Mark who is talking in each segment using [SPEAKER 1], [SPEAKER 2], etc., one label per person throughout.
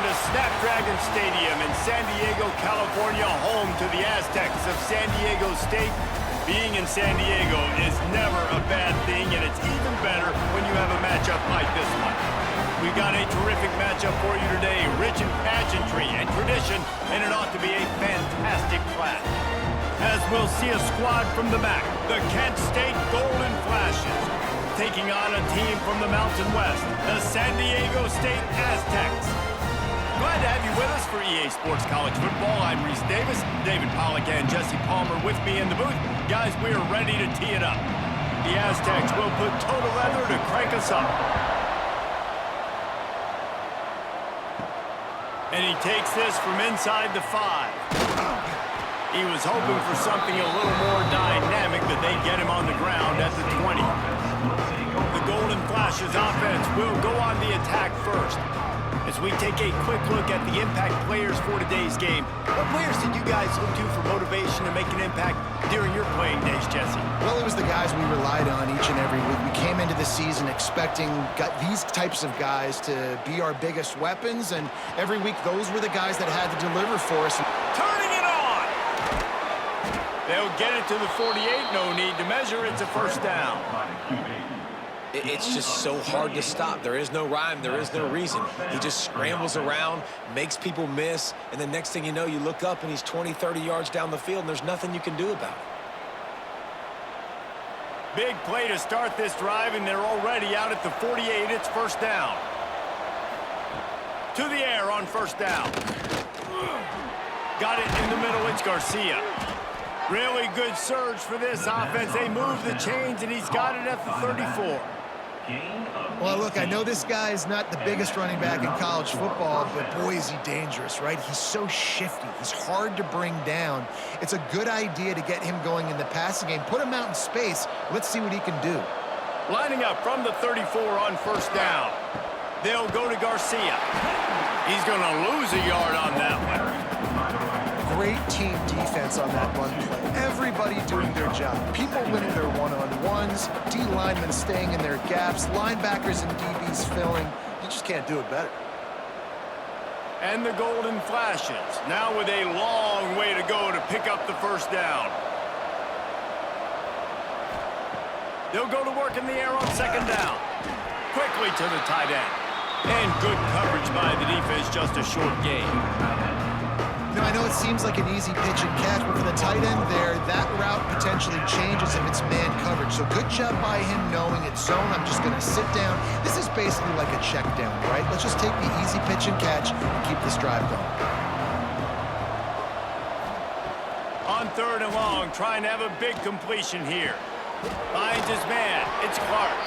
[SPEAKER 1] to Snapdragon Stadium in San Diego, California, home to the Aztecs of San Diego State. Being in San Diego is never a bad thing, and it's even better when you have a matchup like this one. We got a terrific matchup for you today, rich in pageantry and tradition, and it ought to be a fantastic clash. As we'll see a squad from the MAC, the Kent State Golden Flashes, taking on a team from the Mountain West, the San Diego State Aztecs. Glad to have you with us for EA Sports College Football. I'm Reese Davis, David Pollack and Jesse Palmer with me in the booth. Guys, we are ready to tee it up. The Aztecs will put total leather to crank us up. And he takes this from inside the 5. He was hoping for something a little more dynamic, that they'd get him on the ground at the 20. The Golden Flashes offense will go on the attack first. As we take a quick look at the impact players for today's game, what players did you guys look to for motivation to make an impact during your playing days, Jesse?
[SPEAKER 2] Well, it was the guys we relied on each and every week. We came into the season expecting these types of guys to be our biggest weapons, and every week those were the guys that had to deliver for us.
[SPEAKER 1] Turning it on! They'll get it to the 48, no need to measure, it's a first down.
[SPEAKER 3] It's just so hard to stop. There is no rhyme. There is no reason. He just scrambles around, makes people miss, and the next thing you know, you look up and he's 20, 30 yards down the field, and there's nothing you can do about it.
[SPEAKER 1] Big play to start this drive, and they're already out at the 48. It's first down. To the air on first down. Got it in the middle. It's Garcia. Really good surge for this offense. They move the chains, and he's got it at the 34.
[SPEAKER 2] Well, look, I know this guy is not the biggest running back in college football, but boy, is he dangerous, right? He's so shifty. He's hard to bring down. It's a good idea to get him going in the passing game. Put him out in space. Let's see what he can do.
[SPEAKER 1] Lining up from the 34 on first down. They'll go to Garcia. He's going to lose a yard on that one.
[SPEAKER 2] Great team defense on that run play. Everybody doing their job. People winning their one-on-ones, D-linemen staying in their gaps, linebackers and DBs filling. You just can't do it better.
[SPEAKER 1] And the Golden Flashes, now with a long way to go to pick up the first down. They'll go to work in the air on second down. Quickly to the tight end. And good coverage by the defense, just a short gain.
[SPEAKER 2] You know, I know it seems like an easy pitch and catch, but for the tight end there, that route potentially changes if it's man coverage. So good job by him knowing it's zone. I'm just going to sit down. This is basically like a check down, right? Let's just take the easy pitch and catch and keep this drive going.
[SPEAKER 1] On third and long, trying to have a big completion here. Finds his man. It's Clark.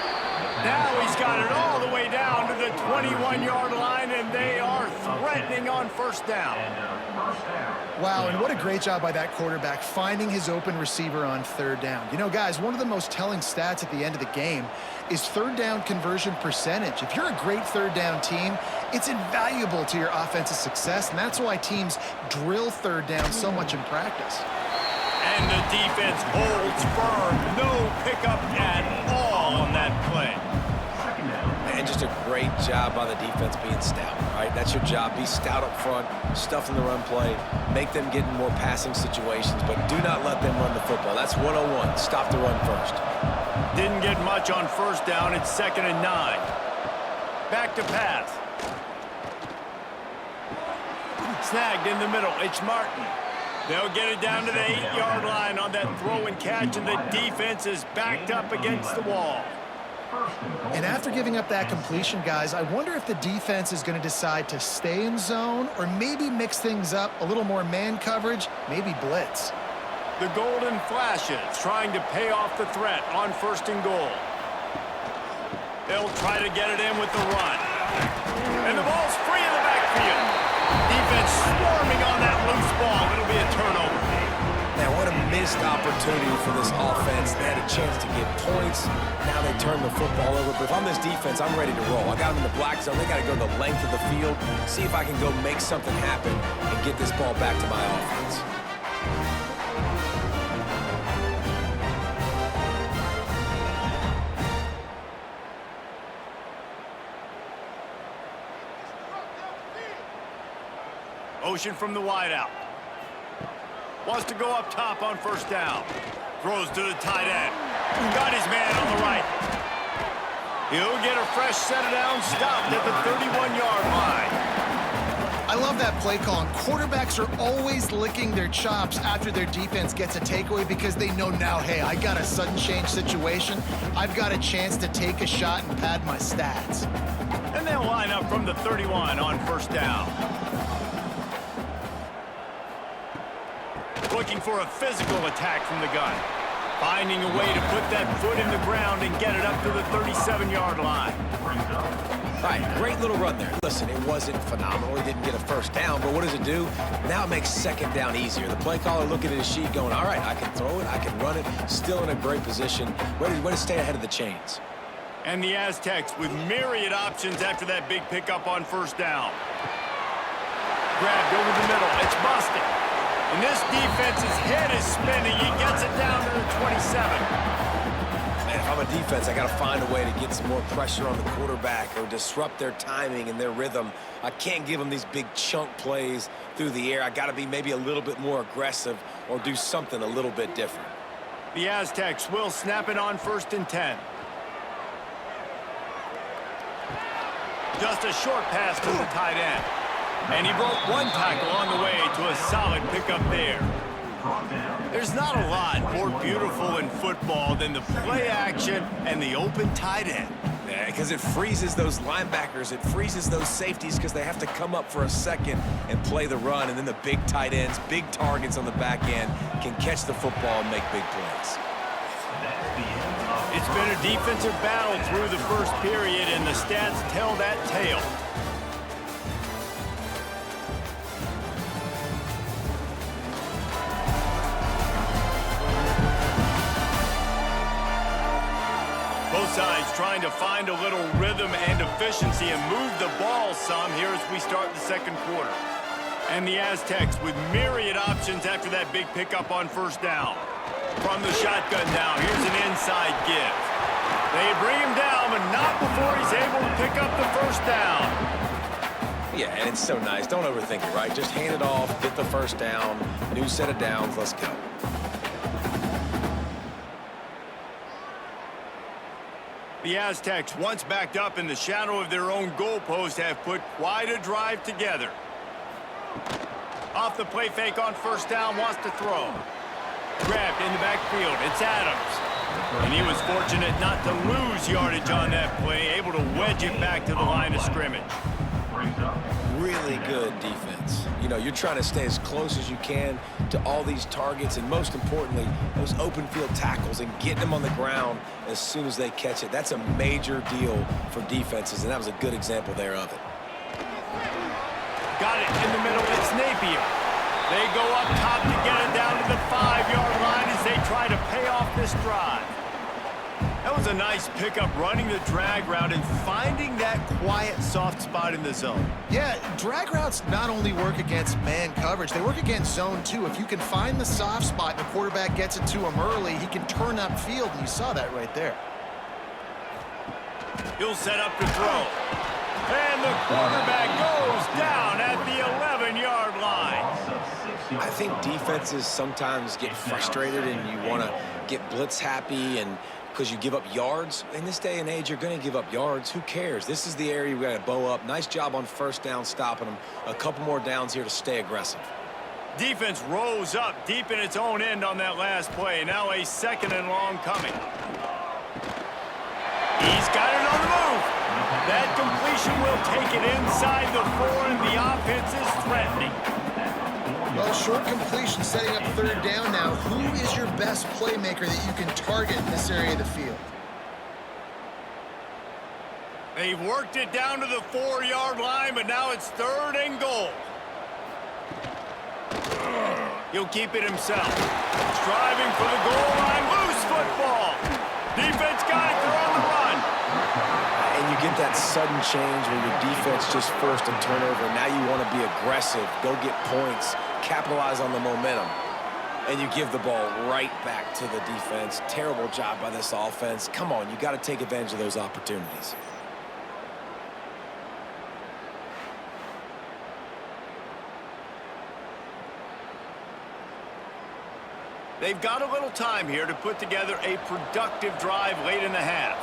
[SPEAKER 1] Now he's got it all the way down to the 21-yard line, and they are threatening on first down.
[SPEAKER 2] Wow, and what a great job by that quarterback finding his open receiver on third down. You know, guys, one of the most telling stats at the end of the game is third down conversion percentage. If you're a great third down team, it's invaluable to your offensive success, and that's why teams drill third down so much in practice.
[SPEAKER 1] And the defense holds firm. No pickup at all on that play.
[SPEAKER 3] And just a great job by the defense being stout, right? That's your job. Be stout up front, stuff in the run play, make them get in more passing situations, but do not let them run the football. That's 101. Stop the run first.
[SPEAKER 1] Didn't get much on first down. It's 2nd and 9. Back to pass. Snagged in the middle. It's Martin. They'll get it down to the 8-yard line on that throw and catch, and the defense is backed up against the wall.
[SPEAKER 2] And after giving up that completion, guys, I wonder if the defense is going to decide to stay in zone or maybe mix things up, a little more man coverage, maybe blitz.
[SPEAKER 1] The Golden Flashes trying to pay off the threat on first and goal. They'll try to get it in with the run. And the ball's free in the backfield. Defense swarming on that loose ball. It'll be a turnover.
[SPEAKER 3] Man, what a missed opportunity for this offense. They had a chance to get points. Now they turn the football over. But if I'm this defense, I'm ready to roll. I got them in the black zone. They got to go the length of the field, see if I can go make something happen and get this ball back to my offense.
[SPEAKER 1] Motion from the wideout. Wants to go up top on first down. Throws to the tight end. Got his man on the right. He'll get a fresh set of downs stopped at the 31-yard line.
[SPEAKER 2] I love that play call. And quarterbacks are always licking their chops after their defense gets a takeaway because they know now, hey, I got a sudden change situation. I've got a chance to take a shot and pad my stats.
[SPEAKER 1] And they'll line up from the 31 on first down. Looking for a physical attack from the gun. Finding a way to put that foot in the ground and get it up to the 37-yard line.
[SPEAKER 3] All right, great little run there. Listen, it wasn't phenomenal. He didn't get a first down, but what does it do? Now it makes second down easier. The play caller looking at his sheet going, all right, I can throw it, I can run it, still in a great position. Way to stay ahead of the chains.
[SPEAKER 1] And the Aztecs with myriad options after that big pickup on first down. Grabbed over the middle. It's busted. And this defense's head is spinning. He gets it down to the 27.
[SPEAKER 3] Man, if I'm a defense, I got to find a way to get some more pressure on the quarterback or disrupt their timing and their rhythm. I can't give them these big chunk plays through the air. I got to be maybe a little bit more aggressive or do something a little bit different.
[SPEAKER 1] The Aztecs will snap it on 1st and 10. Just a short pass to the tight end. And he broke one tackle on the way to a solid pickup there. There's not a lot more beautiful in football than the play action and the open tight end.
[SPEAKER 3] Yeah, because it freezes those linebackers. It freezes those safeties because they have to come up for a second and play the run. And then the big tight ends, big targets on the back end can catch the football and make big plays.
[SPEAKER 1] It's been a defensive battle through the first period, and the stats tell that tale. Both sides trying to find a little rhythm and efficiency and move the ball some here as we start the second quarter. And the Aztecs with myriad options after that big pickup on first down. From the shotgun now, here's an inside give. They bring him down, but not before he's able to pick up the first down.
[SPEAKER 3] Yeah, and it's so nice. Don't overthink it, right? Just hand it off, get the first down, new set of downs, let's go.
[SPEAKER 1] The Aztecs, once backed up in the shadow of their own goalpost, have put quite a drive together. Off the play fake on first down, wants to throw. Grabbed in the backfield, it's Adams. And he was fortunate not to lose yardage on that play, able to wedge it back to the line of scrimmage.
[SPEAKER 3] Really good defense. You know, you're trying to stay as close as you can to all these targets, and most importantly, those open field tackles and getting them on the ground as soon as they catch it. That's a major deal for defenses, and that was a good example there of it.
[SPEAKER 1] Got it in the middle, it's Napier. They go up top to get it down to the 5-yard line as they try to pay off this drive. That was a nice pickup, running the drag route and finding that quiet, soft spot in the zone.
[SPEAKER 2] Yeah, drag routes not only work against man coverage, they work against zone too. If you can find the soft spot and the quarterback gets it to him early, he can turn upfield, and you saw that right there.
[SPEAKER 1] He'll set up to throw. And the quarterback goes down at the 11-yard line.
[SPEAKER 3] I think defenses sometimes get frustrated and you want to get blitz happy and because you give up yards. In this day and age, you're going to give up yards. Who cares? This is the area we got to bow up. Nice job on first down stopping them. A couple more downs here to stay aggressive.
[SPEAKER 1] Defense rose up deep in its own end on that last play. Now a 2nd and long coming. He's got it on the move. That completion will take it inside the 4, and the offense is threatening.
[SPEAKER 2] Well, short completion setting up 3rd down now. Who is your best playmaker that you can target in this area of the field?
[SPEAKER 1] They've worked it down to the 4-yard line, but now it's 3rd and goal. He'll keep it himself. Striving for the goal line. Loose football. Defense got it. They're on the run.
[SPEAKER 3] And you get that sudden change where your defense just forced a turnover. Now you want to be aggressive, go get points, capitalize on the momentum. And you give the ball right back to the defense. Terrible job by this offense. Come on, you got to take advantage of those opportunities.
[SPEAKER 1] They've got a little time here to put together a productive drive late in the half.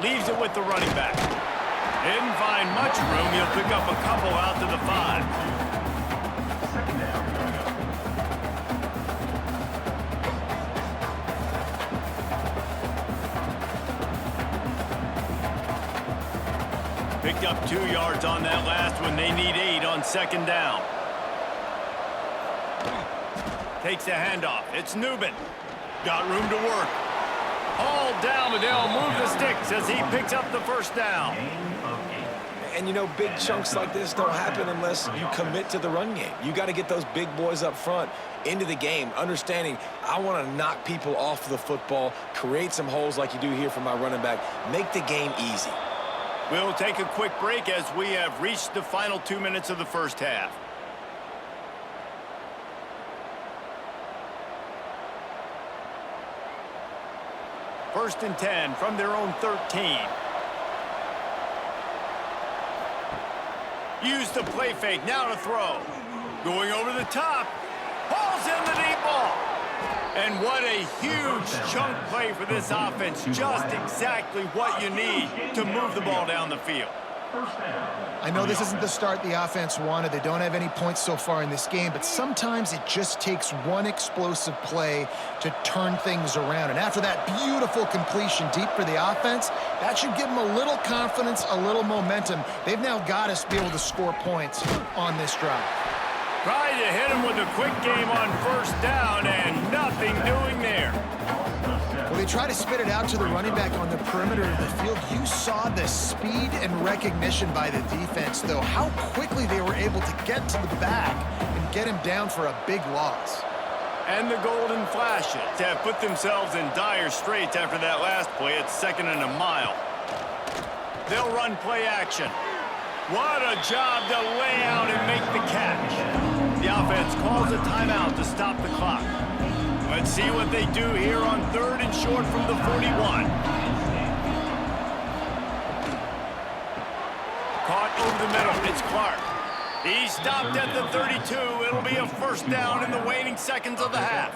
[SPEAKER 1] Leaves it with the running back. Didn't find much room. He'll pick up a couple out to the 5. Picked up 2 yards on that last one. They need 8 on second down. Takes a handoff. It's Newman. Got room to work. All down, but they'll move the sticks as he picks up the first down.
[SPEAKER 3] And, you know, big chunks like this don't happen unless you commit to the run game. You got to get those big boys up front into the game, understanding I want to knock people off the football, create some holes like you do here for my running back, make the game easy.
[SPEAKER 1] We'll take a quick break as we have reached the final 2 minutes of the first half. First and 10 from their own 13. Use the play fake, now to throw. Going over the top. Hauls in the deep ball. And what a huge chunk play for this offense. Just exactly what you need to move the ball down the field.
[SPEAKER 2] I know this isn't the start the offense wanted. They don't have any points so far in this game, but sometimes it just takes one explosive play to turn things around. And after that beautiful completion deep for the offense, that should give them a little confidence, a little momentum. They've now got us to be able to score points on this drive.
[SPEAKER 1] Tried to hit him with a quick game on first down, and nothing doing there.
[SPEAKER 2] Well, they try to spit it out to the running back on the perimeter of the field. You saw the speed and recognition by the defense, though, how quickly they were able to get to the back and get him down for a big loss.
[SPEAKER 1] And the Golden Flashes have put themselves in dire straits after that last play. It's 2nd and a mile. They'll run play action. What a job to lay out and make the catch. The offense calls a timeout to stop the clock. Let's see what they do here on 3rd and short from the 41. Caught over the middle. It's Clark. He stopped at the 32. It'll be a first down in the waning seconds of the half.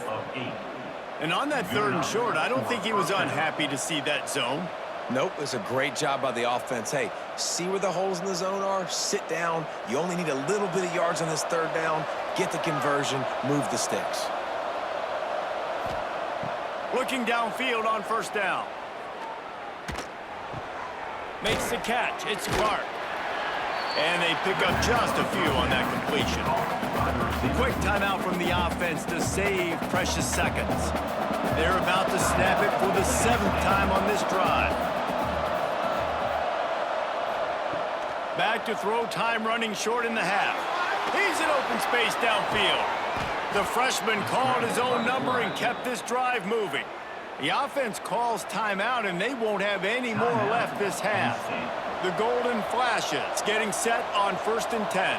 [SPEAKER 1] And on that 3rd and short, I don't think he was unhappy to see that zone.
[SPEAKER 3] Nope, it's a great job by the offense. Hey, see where the holes in the zone are? Sit down. You only need a little bit of yards on this 3rd down. Get the conversion, move the sticks.
[SPEAKER 1] Looking downfield on first down. Makes the catch. It's Clark. And they pick up just a few on that completion. Quick timeout from the offense to save precious seconds. They're about to snap it for the 7th time on this drive. Back to throw, time running short in the half. He's in open space downfield. The freshman called his own number and kept this drive moving. The offense calls timeout, and they won't have any more left this half. The Golden Flashes getting set on 1st and 10.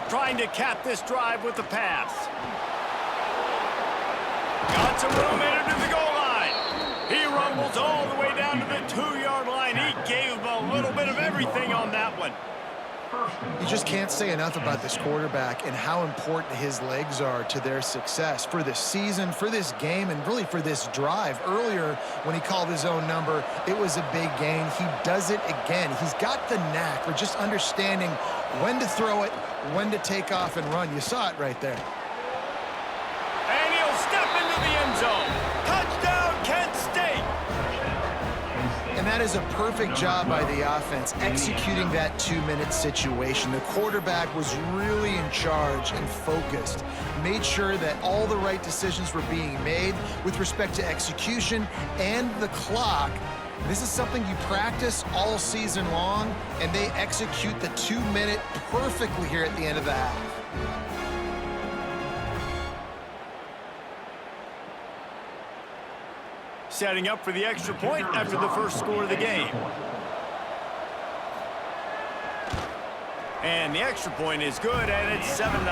[SPEAKER 1] Trying to cap this drive with the pass. Got some room into the goal line. He rumbles all the way down to the 2-yard line. He gave him a little bit of everything on that one.
[SPEAKER 2] You just can't say enough about this quarterback and how important his legs are to their success for this season, for this game, and really for this drive. Earlier, when he called his own number, it was a big gain. He does it again. He's got the knack for just understanding when to throw it, when to take off and run. You saw it right there.
[SPEAKER 1] And he'll step into the end zone. Touchdown, Kent State!
[SPEAKER 2] And that is a perfect job by the offense, executing that 2-minute situation. The quarterback was really in charge and focused, made sure that all the right decisions were being made with respect to execution and the clock. This is something you practice all season long, and they execute the 2-minute perfectly here at the end of the half.
[SPEAKER 1] Setting up for the extra point after the first score of the game. And the extra point is good, and it's 7-0.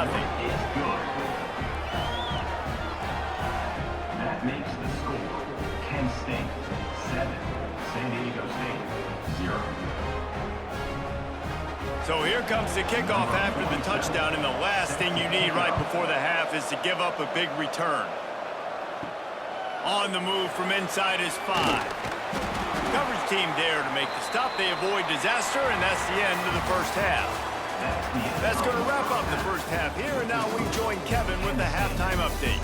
[SPEAKER 4] That makes the score Kent State 7, San Diego State 0.
[SPEAKER 1] So here comes the kickoff after the touchdown, and the last thing you need right before the half is to give up a big return. On the move from inside his 5. Coverage team there to make the stop. They avoid disaster, and that's the end of the first half. That's going to wrap up the first half here, and now we join Kevin with the halftime update.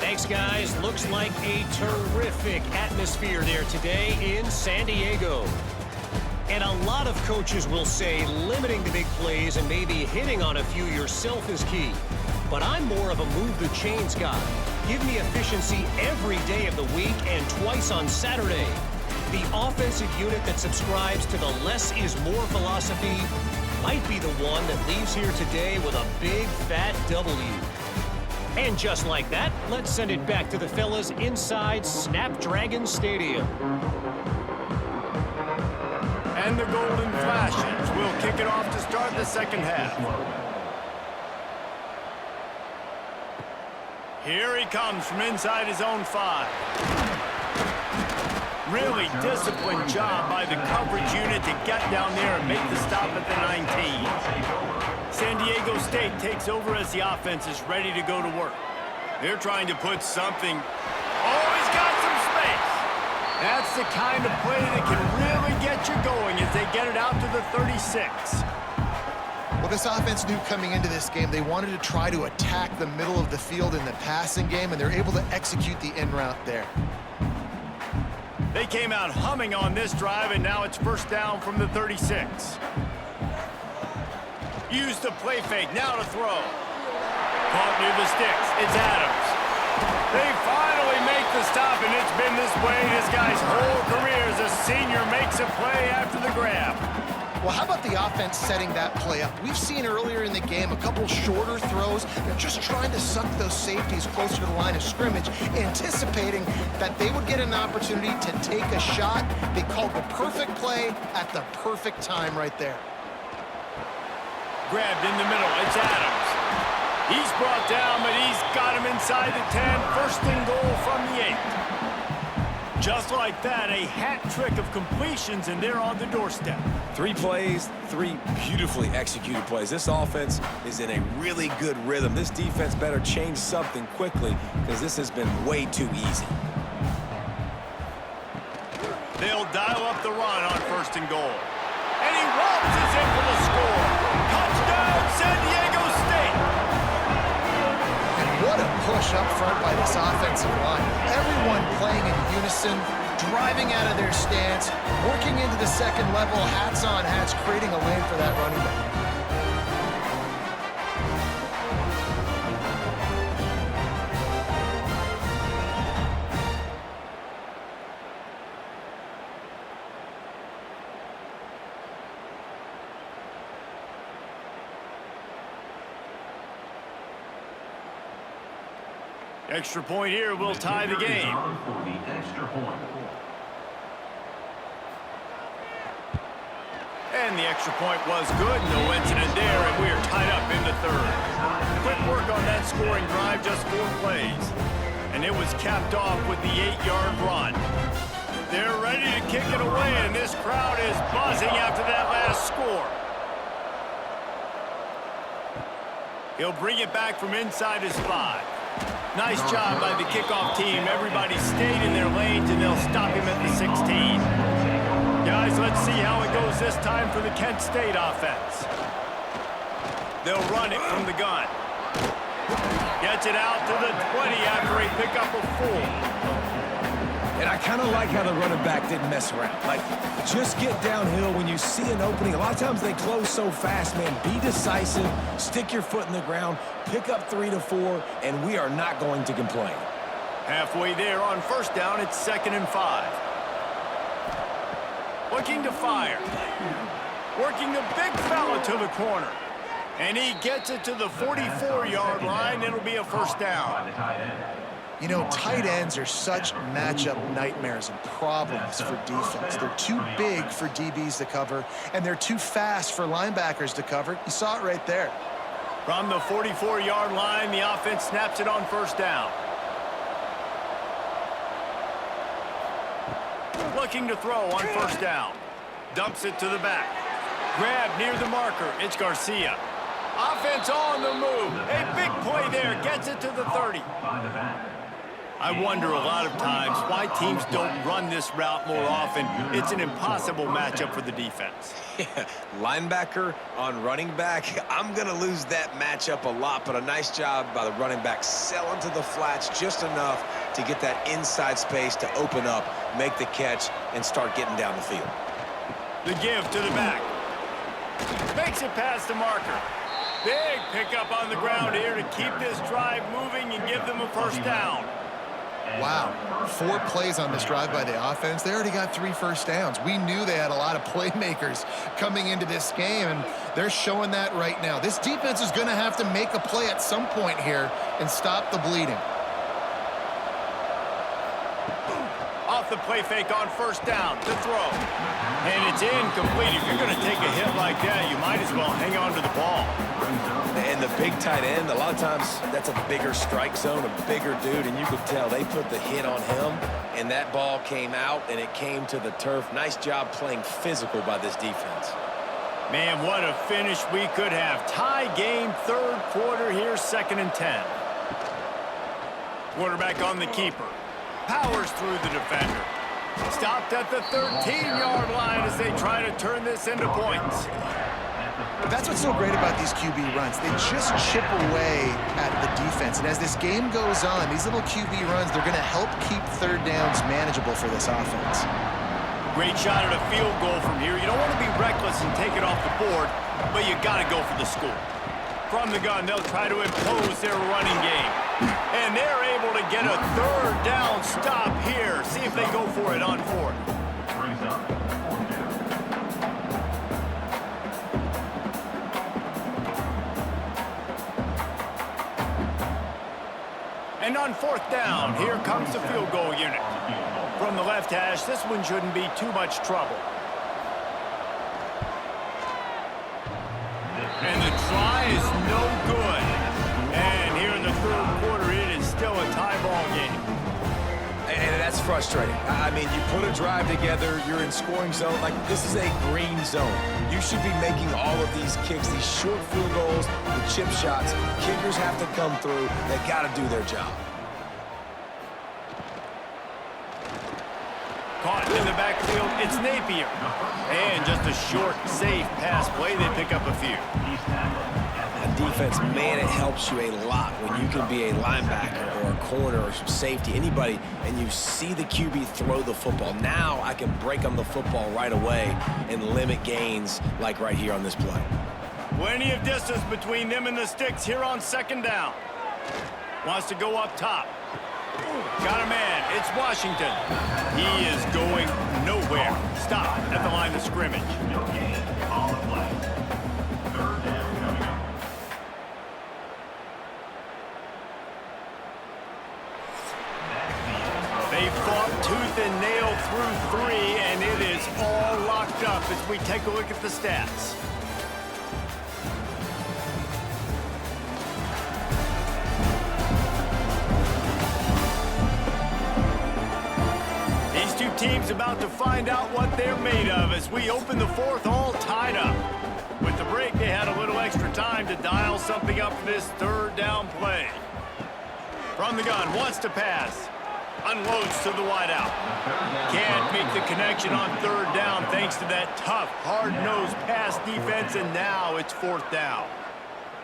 [SPEAKER 5] Thanks, guys. Looks like a terrific atmosphere there today in San Diego. And a lot of coaches will say limiting the big plays and maybe hitting on a few yourself is key. But I'm more of a move the chains guy. Give me efficiency every day of the week and twice on Saturday. The offensive unit that subscribes to the less is more philosophy might be the one that leaves here today with a big fat W. And just like that, let's send it back to the fellas inside Snapdragon Stadium.
[SPEAKER 1] And the golden flashes will kick it off to start the second half. Here he comes from inside his own 5. Really disciplined job by the coverage unit to get down there and make the stop at the 19. San Diego State takes over as the offense is ready to go to work. They're trying to put something. Oh, he's got some space. That's the kind of play that can really get you going as they get it out to the 36.
[SPEAKER 2] Well, this offense knew coming into this game they wanted to try to attack the middle of the field in the passing game, and they're able to execute the in route there.
[SPEAKER 1] They came out humming on this drive, and now it's first down from the 36. Use the play fake, now to throw. Caught near the sticks, it's Adams. They finally make the stop, and it's been this way this guy's whole career as a senior makes a play after the grab.
[SPEAKER 2] Well, how about the offense setting that play up? We've seen earlier in the game a couple shorter throws. They're just trying to suck those safeties closer to the line of scrimmage, anticipating that they would get an opportunity to take a shot. They called the perfect play at the perfect time right there.
[SPEAKER 1] Grabbed in the middle, it's Adams. He's brought down, but he's got him inside the 10. First and goal from the 8. Just like that, a hat trick of completions, and they're on the doorstep.
[SPEAKER 3] 3 plays, 3 beautifully executed plays. This offense is in a really good rhythm. This defense better change something quickly because this has been way too easy.
[SPEAKER 1] They'll dial up the run on first and goal. And he waltzes in for the score. Touchdown, San Diego State.
[SPEAKER 2] And what a push up front by this offensive line. Everyone playing in unison, driving out of their stance, working into the second level, hats on hats, creating a lane for that running back.
[SPEAKER 1] Extra point here will tie the game. And the extra point was good. No incident there, and we are tied up in the third. Quick work on that scoring drive, just 4 plays. And it was capped off with the 8-yard run. They're ready to kick it away, and this crowd is buzzing after that last score. He'll bring it back from inside his 5. Nice job by the kickoff team. Everybody stayed in their lanes, and they'll stop him at the 16. Guys, let's see how it goes this time for the Kent State offense. They'll run it from the gun. Gets it out to the 20 after a pickup of 4.
[SPEAKER 3] And I kind of like how the running back didn't mess around. Like, just get downhill when you see an opening. A lot of times they close so fast, man. Be decisive, stick your foot in the ground, pick up 3 to 4, and we are not going to complain.
[SPEAKER 1] Halfway there on first down, it's 2nd and 5. Looking to fire. Working the big fella to the corner. And he gets it to the 44-yard line. It'll be a first down.
[SPEAKER 2] You know, tight ends are such matchup nightmares and problems for defense. They're too big for DBs to cover, and they're too fast for linebackers to cover. You saw it right there.
[SPEAKER 1] From the 44-yard line, the offense snaps it on first down. Looking to throw on first down. Dumps it to the back. Grab near the marker. It's Garcia. Offense on the move. A big play there. Gets it to the 30. I wonder a lot of times why teams don't run this route more often. It's an impossible matchup for the defense.
[SPEAKER 3] Yeah, linebacker on running back. I'm going to lose that matchup a lot, but a nice job by the running back selling to the flats just enough to get that inside space to open up, make the catch, and start getting down the field.
[SPEAKER 1] The give to the back. Makes it past the marker. Big pickup on the ground here to keep this drive moving and give them a first down.
[SPEAKER 2] Wow, 4 plays on this drive by the offense. They already got 3 first downs. We knew they had a lot of playmakers coming into this game, and they're showing that right now. This defense is going to have to make a play at some point here and stop the bleeding.
[SPEAKER 1] Off the play fake on first down to throw. And it's incomplete. If you're going to take a hit like that, you might as well hang on to the ball.
[SPEAKER 3] And the big tight end, a lot of times that's a bigger strike zone, a bigger dude, and you could tell they put the hit on him, and that ball came out, and it came to the turf. Nice job playing physical by this defense.
[SPEAKER 1] Man, what a finish we could have. Tie game, third quarter here, 2nd and 10. Quarterback on the keeper. Powers through the defender. Stopped at the 13-yard line as they try to turn this into points.
[SPEAKER 2] That's what's so great about these QB runs. They just chip away at the defense. And as this game goes on, these little QB runs, they're going to help keep third downs manageable for this offense.
[SPEAKER 1] Great shot at a field goal from here. You don't want to be reckless and take it off the board, but you got to go for the score. From the gun, they'll try to impose their running game. And they're able to get a third down stop here. See if they go for it on 4th.
[SPEAKER 4] Brings up 4th down.
[SPEAKER 1] And on 4th down, here comes the field goal unit. From the left hash, this one shouldn't be too much trouble. And the try is no good. And here in the third quarter, it is still a tie ball game.
[SPEAKER 3] And that's frustrating. I mean, you put a drive together, you're in scoring zone. Like, this is a green zone. You should be making all of these kicks, these short field goals, the chip shots. Kickers have to come through. They got to do their job.
[SPEAKER 1] Caught in the backfield, it's Napier. And just a short, safe pass play. They pick up a few.
[SPEAKER 3] Defense, man, it helps you a lot when you can be a linebacker or a corner or some safety, anybody, and you see the QB throw the football. Now I can break on the football right away and limit gains like right here on this play.
[SPEAKER 1] Plenty of distance between them and the sticks here on 2nd down. Wants to go up top. Got a man. It's Washington. He is going nowhere. Stop at the line of scrimmage.
[SPEAKER 4] No gain on the play. 3rd down coming up.
[SPEAKER 1] They fought tooth and nail through 3, and it is all locked up as we take a look at the stats. These two teams about to find out what they're made of as we open the 4th all tied up. With the break, they had a little extra time to dial something up for this 3rd down play. From the gun, wants to pass. Unloads to the wideout. Can't make the connection on 3rd down thanks to that tough, hard-nosed pass defense, and now it's 4th down.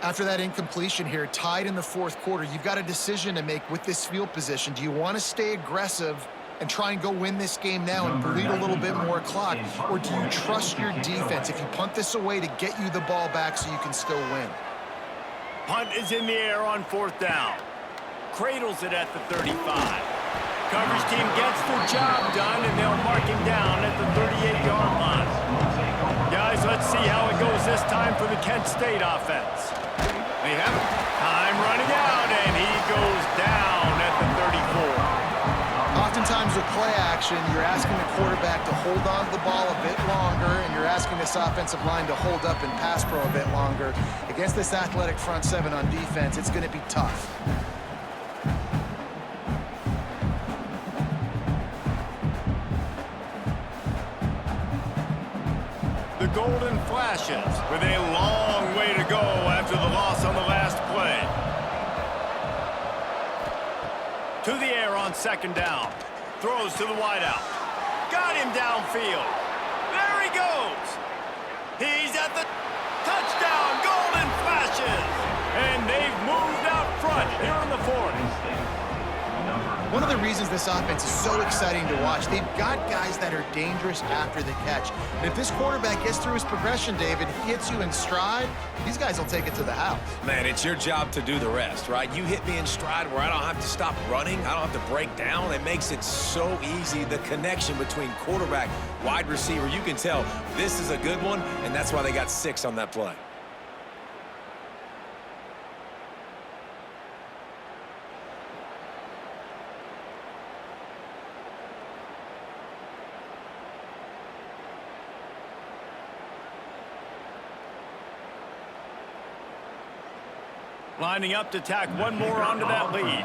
[SPEAKER 2] After that incompletion here, tied in the 4th quarter, you've got a decision to make with this field position. Do you want to stay aggressive and try and go win this game now and bleed a little bit more clock, or do you trust your defense if you punt this away to get you the ball back so you can still win?
[SPEAKER 1] Punt is in the air on 4th down. Cradles it at the 35. Coverage team gets the job done, and they'll mark him down at the 38-yard line. Guys, let's see how it goes this time for the Kent State offense. They have time running out, and he goes down at the 34.
[SPEAKER 2] Oftentimes with play action, you're asking the quarterback to hold on to the ball a bit longer, and you're asking this offensive line to hold up and pass pro a bit longer. Against this athletic front 7 on defense, it's going to be tough.
[SPEAKER 1] The golden flag flashes with a long way to go after the loss on the last play. To the air on second down. Throws to the wideout. Got him downfield. There he goes. He's at the touchdown. Golden flashes. And they've moved out front here in the fourth.
[SPEAKER 2] One of the reasons this offense is so exciting to watch, they've got guys that are dangerous after the catch. And if this quarterback gets through his progression, David, hits you in stride, these guys will take it to the house.
[SPEAKER 3] Man, it's your job to do the rest, right? You hit me in stride where I don't have to stop running. I don't have to break down. It makes it so easy. The connection between quarterback, wide receiver, you can tell this is a good one, and that's why they got 6 on that play.
[SPEAKER 1] Lining up to tack one more onto that lead.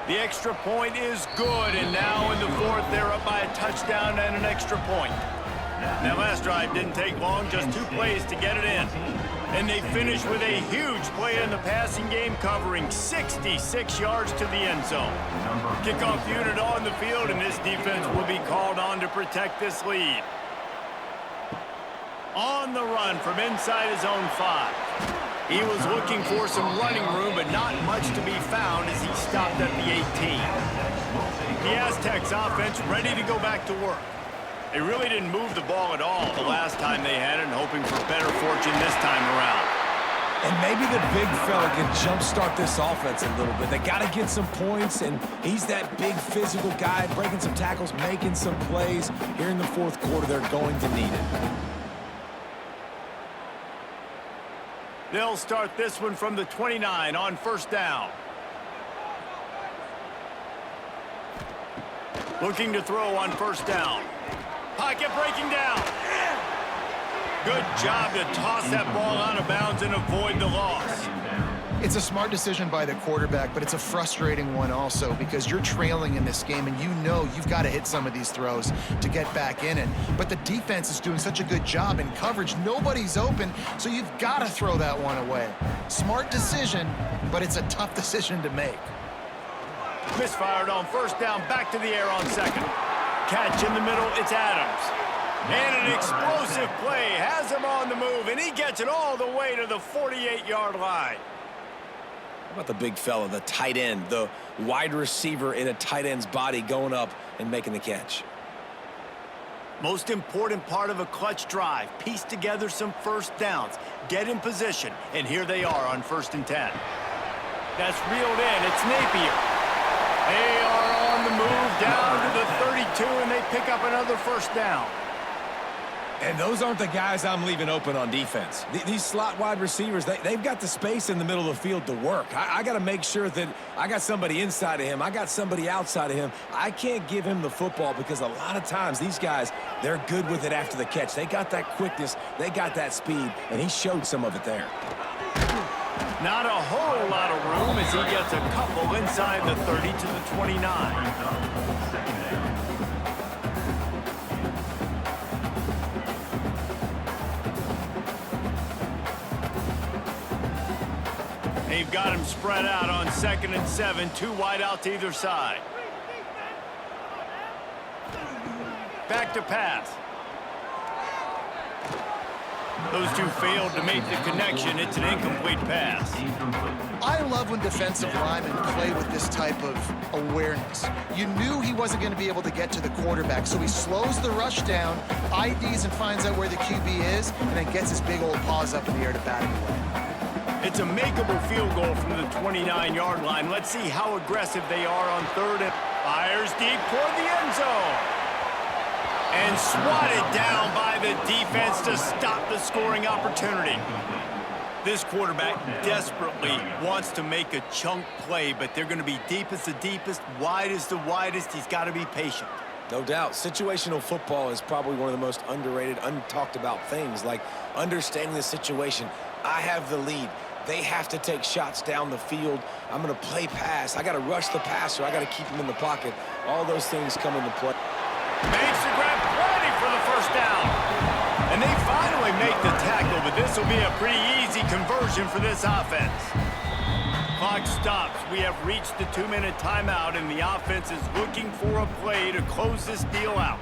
[SPEAKER 1] The extra point is good, and now in the fourth, they're up by a touchdown and an extra point. That last drive didn't take long, just 2 plays to get it in. And they finish with a huge play in the passing game, covering 66 yards to the end zone. Kickoff unit on the field, and this defense will be called on to protect this lead. On the run from inside his own 5. He was looking for some running room, but not much to be found as he stopped at the 18. The Aztecs offense ready to go back to work. They really didn't move the ball at all the last time they had it, and hoping for better fortune this time around.
[SPEAKER 3] And maybe the big fella can jumpstart this offense a little bit. They got to get some points, and he's that big physical guy, breaking some tackles, making some plays. Here in the fourth quarter, they're going to need it.
[SPEAKER 1] They'll start this one from the 29 on first down. Looking to throw on first down. Pocket breaking down. Good job to toss that ball out of bounds and avoid the loss.
[SPEAKER 2] It's a smart decision by the quarterback, but it's a frustrating one also because you're trailing in this game and you know you've got to hit some of these throws to get back in it. But the defense is doing such a good job in coverage. Nobody's open, so you've got to throw that one away. Smart decision, but it's a tough decision to make.
[SPEAKER 1] Misfired on first down, back to the air on second. Catch in the middle, it's Adams. And an explosive play has him on the move, and he gets it all the way to the 48-yard line.
[SPEAKER 3] How about the big fella, the tight end, the wide receiver in a tight end's body going up and making the catch?
[SPEAKER 1] Most important part of a clutch drive, piece together some first downs, get in position, and here they are on 1st and 10. That's reeled in, it's Napier. They are on the move down to the 32, and they pick up another first down.
[SPEAKER 3] And those aren't the guys I'm leaving open on defense. These slot wide receivers, they've got the space in the middle of the field to work. I got to make sure that I got somebody inside of him. I got somebody outside of him. I can't give him the football because a lot of times these guys, they're good with it after the catch. They got that quickness. They got that speed, and he showed some of it there.
[SPEAKER 1] Not a whole lot of room as he gets a couple inside the 30 to the 29. They've got him spread out on 2nd and 7, 2 wide out to either side. Back to pass. Those two failed to make the connection. It's an incomplete pass.
[SPEAKER 2] I love when defensive linemen play with this type of awareness. You knew he wasn't going to be able to get to the quarterback, so he slows the rush down, IDs and finds out where the QB is, and then gets his big old paws up in the air to bat it away.
[SPEAKER 1] It's a makeable field goal from the 29-yard line. Let's see how aggressive they are on 3rd and fires deep toward the end zone. And swatted down by the defense to stop the scoring opportunity. This quarterback desperately wants to make a chunk play, but they're going to be deep as the deepest, wide as the widest. He's got to be patient.
[SPEAKER 3] No doubt. Situational football is probably one of the most underrated, untalked about things, like understanding the situation. I have the lead. They have to take shots down the field. I'm going to play pass. I got to rush the passer. I got to keep him in the pocket. All those things come into play.
[SPEAKER 1] Makes the first down. And they finally make the tackle, but this will be a pretty easy conversion for this offense. Clock stops. We have reached the 2-minute timeout, and the offense is looking for a play to close this deal out.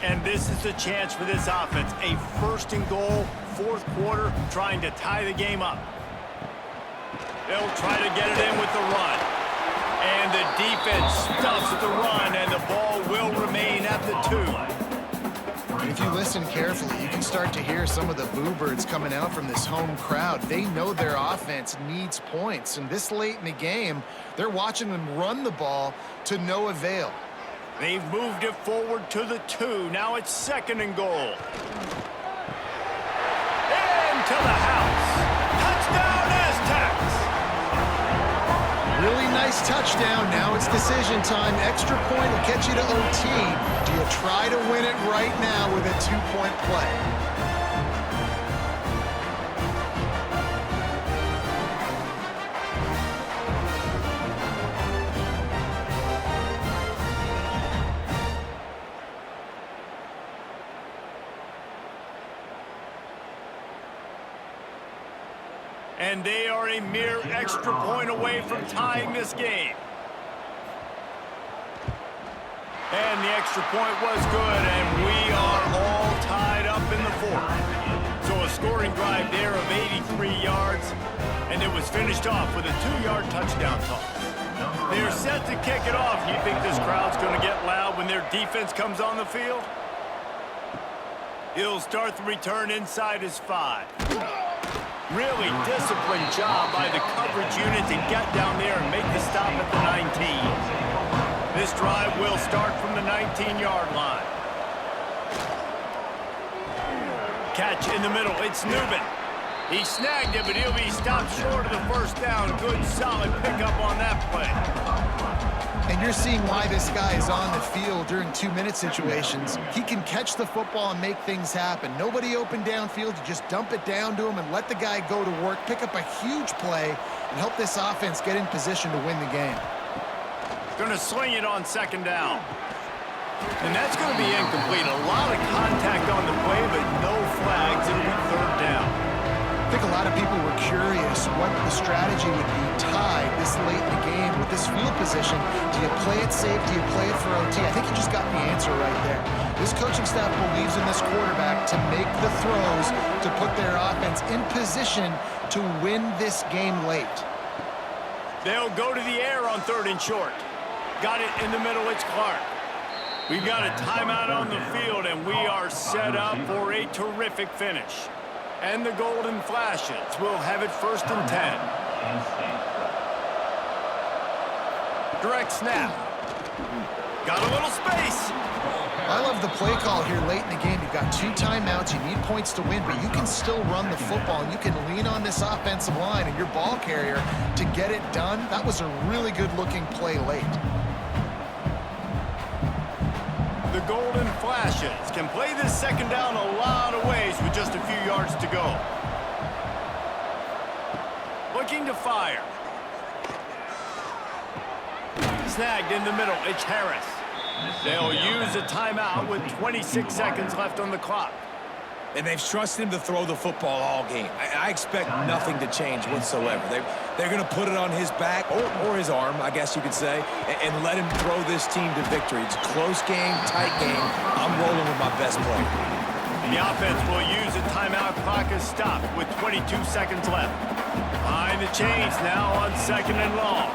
[SPEAKER 1] And this is the chance for this offense. A first and goal, fourth quarter, trying to tie the game up. They'll try to get it in with the run. And the defense stuffs the run, and the ball will remain at the 2.
[SPEAKER 2] If you listen carefully, you can start to hear some of the boo birds coming out from this home crowd. They know their offense needs points, and this late in the game, they're watching them run the ball to no avail.
[SPEAKER 1] They've moved it forward to the 2. Now it's second and goal. Into the house. Touchdown, Aztecs!
[SPEAKER 2] Really nice touchdown. Now it's decision time. Extra point will get you to OT. Do you try to win it right now with a 2-point play?
[SPEAKER 1] And they are a mere extra point away from tying this game. And the extra point was good, and we are all tied up in the fourth. So a scoring drive there of 83 yards, and it was finished off with a 2-yard touchdown toss. They're set to kick it off. You think this crowd's going to get loud when their defense comes on the field? He'll start the return inside his 5. Really disciplined job by the coverage unit to get down there and make the stop at the 19. This drive will start from the 19-yard line. Catch in the middle. It's Newman. He snagged it, but he'll be stopped short of the first down. Good, solid pickup on that play.
[SPEAKER 2] And you're seeing why this guy is on the field during 2-minute situations. He can catch the football and make things happen. Nobody open downfield. You just dump it down to him and let the guy go to work, pick up a huge play, and help this offense get in position to win the game.
[SPEAKER 1] Going to swing it on second down. And that's going to be incomplete. A lot of contact on the play, but no flags. It'll be third down.
[SPEAKER 2] I think a lot of people were curious what the strategy would be tied this late in the game with this field position. Do you play it safe? Do you play it for OT? I think you just got the answer right there. This coaching staff believes in this quarterback to make the throws, to put their offense in position to win this game late.
[SPEAKER 1] They'll go to the air on third and short. Got it in the middle. It's Clark. We've got a timeout on the field, and we are set up for a terrific finish. And the golden flashes will have it first and 10. Direct snap. Got a little space.
[SPEAKER 2] I love the play call here late in the game. You've got 2 timeouts. You need points to win, but you can still run the football. And you can lean on this offensive line and your ball carrier to get it done. That was a really good-looking play late.
[SPEAKER 1] The golden flashes can play this second down a lot of ways with just a few yards to go. Looking to fire. Snagged in the middle. It's Harris. They'll use a timeout with 26 seconds left on the clock.
[SPEAKER 3] And they've trusted him to throw the football all game. I expect nothing to change whatsoever. They're going to put it on his back, or his arm, I guess you could say, and let him throw this team to victory. It's a close game, tight game. I'm rolling with my best player.
[SPEAKER 1] The offense will use a timeout. Clock is stopped with 22 seconds left. Behind the chains now on second and long.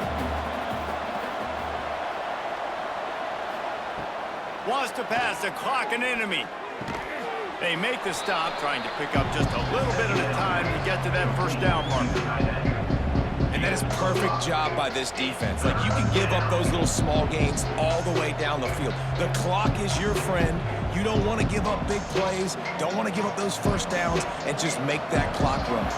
[SPEAKER 1] Wants to pass the clock an enemy. They make the stop, trying to pick up just a little bit at a time to get to that first down marker.
[SPEAKER 3] And that is a perfect job by this defense. Like, you can give up those little small gains all the way down the field. The clock is your friend. You don't want to give up big plays, don't want to give up those first downs, and just make that clock run.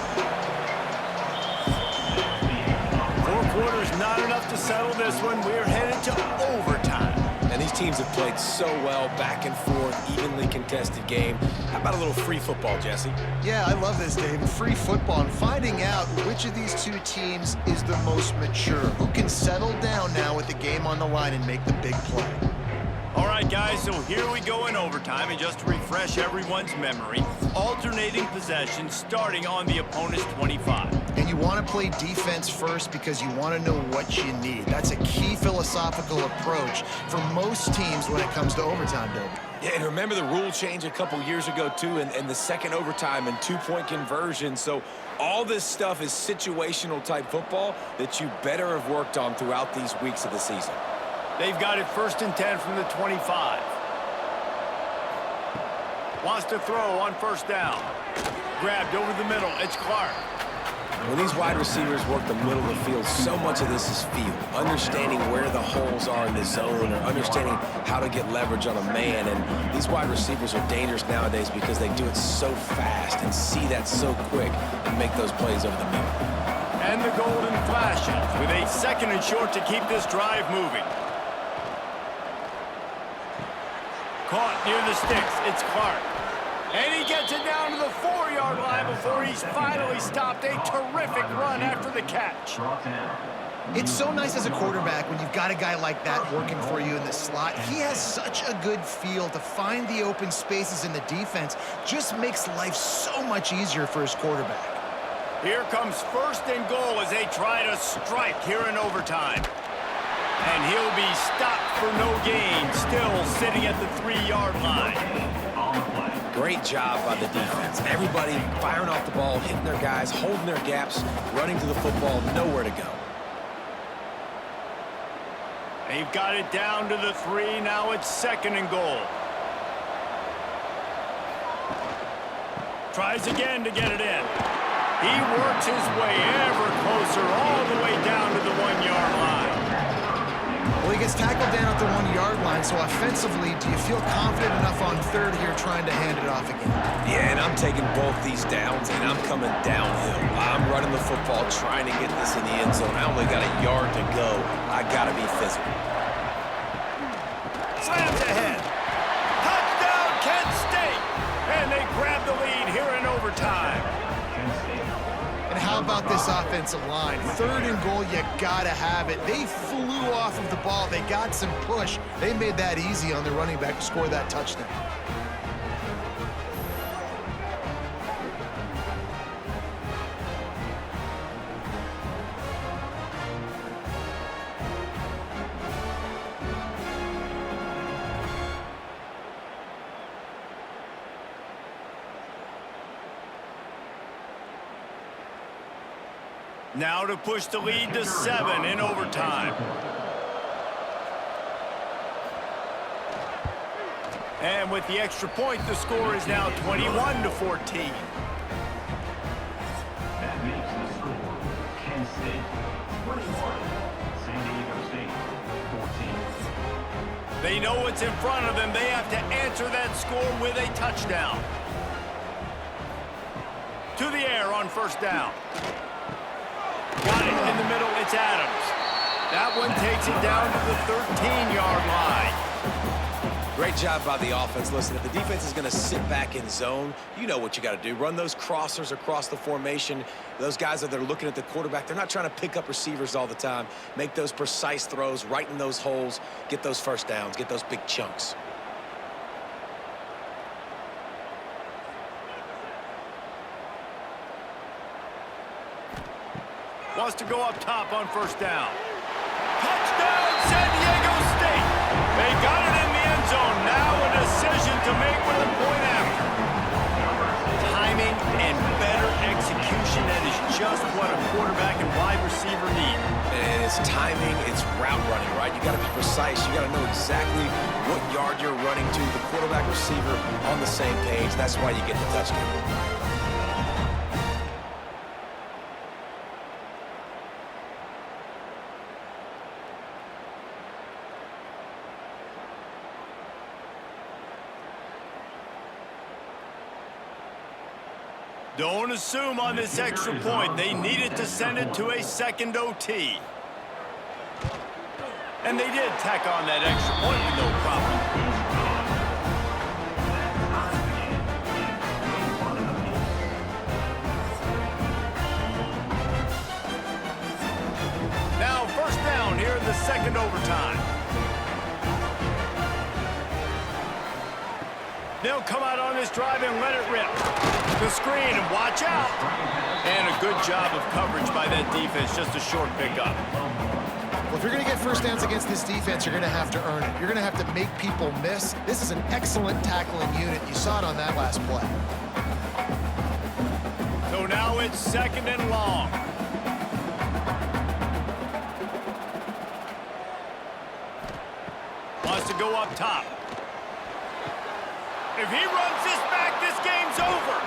[SPEAKER 1] 4 quarters not enough to settle this one. We're headed to overtime.
[SPEAKER 3] And these teams have played so well, back and forth, evenly contested game. How about a little free football, Jesse?
[SPEAKER 2] Yeah, I love this, David. Free football and finding out which of these two teams is the most mature, who can settle down now with the game on the line and make the big play.
[SPEAKER 1] All right, guys, so here we go in overtime, and just to refresh everyone's memory, alternating possession starting on the opponent's 25.
[SPEAKER 2] And you want to play defense first because you want to know what you need. That's a key philosophical approach for most teams when it comes to overtime, David.
[SPEAKER 3] Yeah, and remember the rule change a couple years ago, too, and the second overtime and two-point conversion. So all this stuff is situational type football that you better have worked on throughout these weeks of the season.
[SPEAKER 1] They've got it 1st and 10 from the 25. Wants to throw on 1st down. Grabbed over the middle. It's Clark.
[SPEAKER 3] When these wide receivers work the middle of the field, so much of this is feel. Understanding where the holes are in the zone or understanding how to get leverage on a man. And these wide receivers are dangerous nowadays because they do it so fast and see that so quick and make those plays over the middle.
[SPEAKER 1] And the golden flashes with a 2nd and short to keep this drive moving. Caught near the sticks. It's Clark. And he gets it down to the 4-yard line before he's finally stopped. A terrific run after the catch.
[SPEAKER 2] It's so nice as a quarterback when you've got a guy like that working for you in the slot. He has such a good feel to find the open spaces in the defense. Just makes life so much easier for his quarterback.
[SPEAKER 1] Here comes 1st and goal as they try to strike here in overtime. And he'll be stopped for no gain, still sitting at the 3-yard line.
[SPEAKER 3] Great job by the defense. Everybody firing off the ball, hitting their guys, holding their gaps, running to the football, nowhere to go.
[SPEAKER 1] They've got it down to the 3. Now it's 2nd and goal. Tries again to get it in. He works his way ever closer, all the way down to the 1-yard line.
[SPEAKER 2] Well, he gets tackled down at the 1-yard line, so offensively, do you feel confident enough on 3rd here trying to hand it off again?
[SPEAKER 3] Yeah, and I'm taking both these downs, and I'm coming downhill. I'm running the football, trying to get this in the end zone. I only got a yard to go. I got to be physical.
[SPEAKER 1] Slams ahead. Touchdown, Kent State! And they grab the lead here in overtime.
[SPEAKER 2] And how about this offensive line? 3rd and goal, you gotta have it. They flew off of the ball. They got some push. They made that easy on the running back to score that touchdown.
[SPEAKER 1] Now to push the lead to 7 in overtime. And with the extra point, the score is now 21-14.
[SPEAKER 4] That makes the score Kent State 21, San Diego State 14.
[SPEAKER 1] They know what's in front of them. They have to answer that score with a touchdown. To the air on 1st down. Got it in the middle. It's Adams. That one takes it down to the 13-yard line.
[SPEAKER 3] Great job by the offense. Listen, if the defense is going to sit back in zone, you know what you got to do. Run those crossers across the formation. Those guys that are looking at the quarterback, they're not trying to pick up receivers all the time. Make those precise throws right in those holes. Get those 1st downs. Get those big chunks.
[SPEAKER 1] Wants to go up top on 1st down. Touchdown, San Diego State! They got it in the end zone. Now a decision to make with a point after. Timing and better execution, that is just what a quarterback and wide receiver need.
[SPEAKER 3] And it's timing, it's route running, right? You got to be precise. You got to know exactly what yard you're running to. The quarterback receiver on the same page. That's why you get the touchdown.
[SPEAKER 1] Don't assume on this extra point. They needed to send it to a 2nd OT. And they did tack on that extra point with no problem. They'll come out on this drive and let it rip. The screen, and watch out. And a good job of coverage by that defense, just a short pickup.
[SPEAKER 2] Well, if you're going to get first downs against this defense, you're going to have to earn it. You're going to have to make people miss. This is an excellent tackling unit. You saw it on that last play.
[SPEAKER 1] So now it's 2nd and long. Wants to go up top. If he runs this back, this game's over.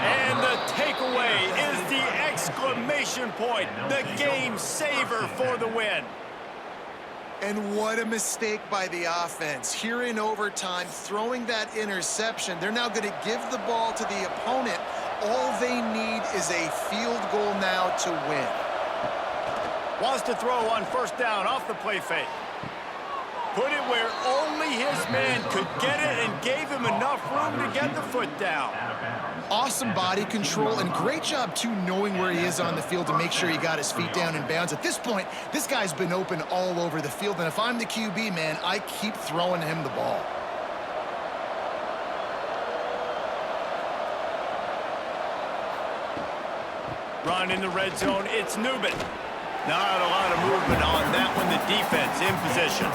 [SPEAKER 1] And the takeaway is the exclamation point, the game saver for the win.
[SPEAKER 2] And what a mistake by the offense. Here in overtime, throwing that interception, they're now going to give the ball to the opponent. All they need is a field goal now to win.
[SPEAKER 1] Wants to throw on 1st down off the play fake. Put it where only his man could get it and gave him enough room to get the foot down.
[SPEAKER 2] Awesome body control and great job, too, knowing where he is on the field to make sure he got his feet down in bounds. At this point, this guy's been open all over the field, and if I'm the QB, man, I keep throwing him the ball.
[SPEAKER 1] Run in the red zone, it's Newman. Not a lot of movement on that one, the defense in position.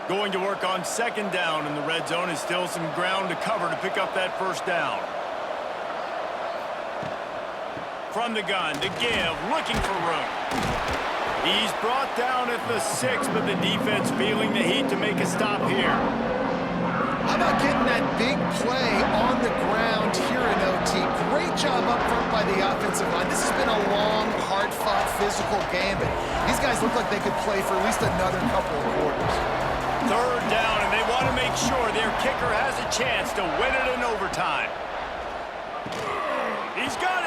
[SPEAKER 1] Going to work on 2nd down in the red zone, and still some ground to cover to pick up that 1st down. From the gun, to give, looking for room. He's brought down at the 6, but the defense feeling the heat to make a stop here.
[SPEAKER 2] How about getting that big play on the ground here in OT? Great job up front by the offensive line. This has been a long, hard-fought, physical game, but these guys look like they could play for at least another couple of quarters.
[SPEAKER 1] 3rd down, and they want to make sure their kicker has a chance to win it in overtime. He's got it.